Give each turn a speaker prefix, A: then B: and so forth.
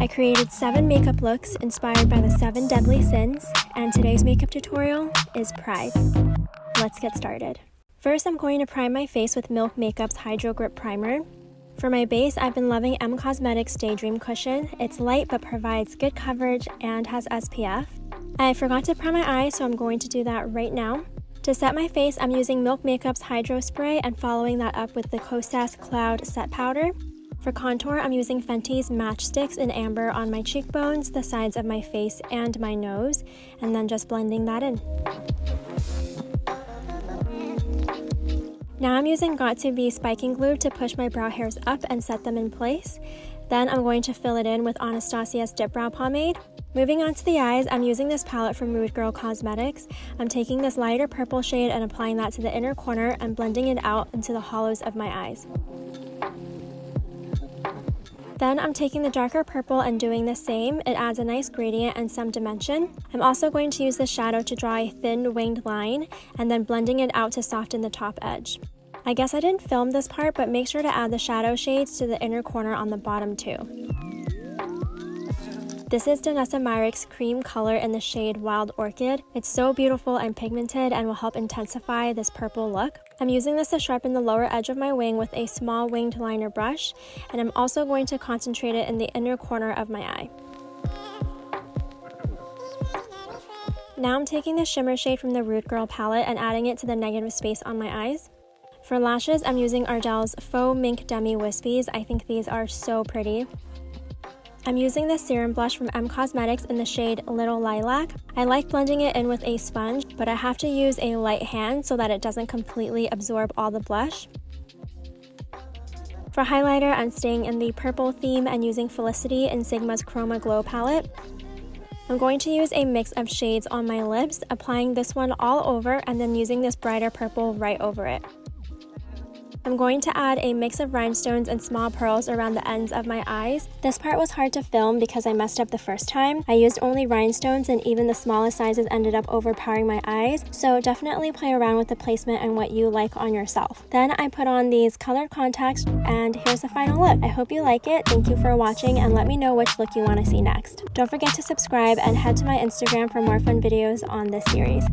A: I created 7 makeup looks inspired by the 7 deadly sins, and today's makeup tutorial is pride. Let's get started. First, I'm going to prime my face with Milk Makeup's Hydro Grip Primer. For my base, I've been loving M Cosmetics Daydream Cushion. It's light but provides good coverage and has SPF. I forgot to prime my eyes, so I'm going to do that right now. To set my face, I'm using Milk Makeup's Hydro Spray and following that up with the Kosas Cloud Set Powder. For contour, I'm using Fenty's Matchsticks in Amber on my cheekbones, the sides of my face, and my nose, and then just blending that in. Now I'm using Got2b spiking glue to push my brow hairs up and set them in place. Then I'm going to fill it in with ANASTASIA's Dip Brow Pomade. Moving on to the eyes, I'm using this palette from Rude Girl Cosmetics. I'm taking this lighter purple shade and applying that to the inner corner and blending it out into the hollows of my eyes. Then I'm taking the darker purple and doing the same. It adds a nice gradient and some dimension. I'm also going to use the shadow to draw a thin winged line and then blending it out to soften the top edge. I guess I didn't film this part, but make sure to add the shadow shades to the inner corner on the bottom too. This is Danessa Myricks cream color in the shade Wild Orchid. It's so beautiful and pigmented and will help intensify this purple look. I'm using this to sharpen the lower edge of my wing with a small winged liner brush, and I'm also going to concentrate it in the inner corner of my eye. Now I'm taking the shimmer shade from the Rude Girl palette and adding it to the negative space on my eyes. For lashes, I'm using Ardell's Faux Mink Demi Wispies. I think these are so pretty. I'm using this serum blush from M Cosmetics in the shade Little Lilac. I like blending it in with a sponge, but I have to use a light hand so that it doesn't completely absorb all the blush. For highlighter, I'm staying in the purple theme and using Felicity in Sigma's Chroma Glow palette. I'm going to use a mix of shades on my lips, applying this one all over and then using this brighter purple right over it. I'm going to add a mix of rhinestones and small pearls around the ends of my eyes. This part was hard to film because I messed up the first time. I used only rhinestones and even the smallest sizes ended up overpowering my eyes, so definitely play around with the placement and what you like on yourself. Then I put on these colored contacts and here's the final look. I hope you like it. Thank you for watching and let me know which look you want to see next. Don't forget to subscribe and head to my Instagram for more fun videos on this series.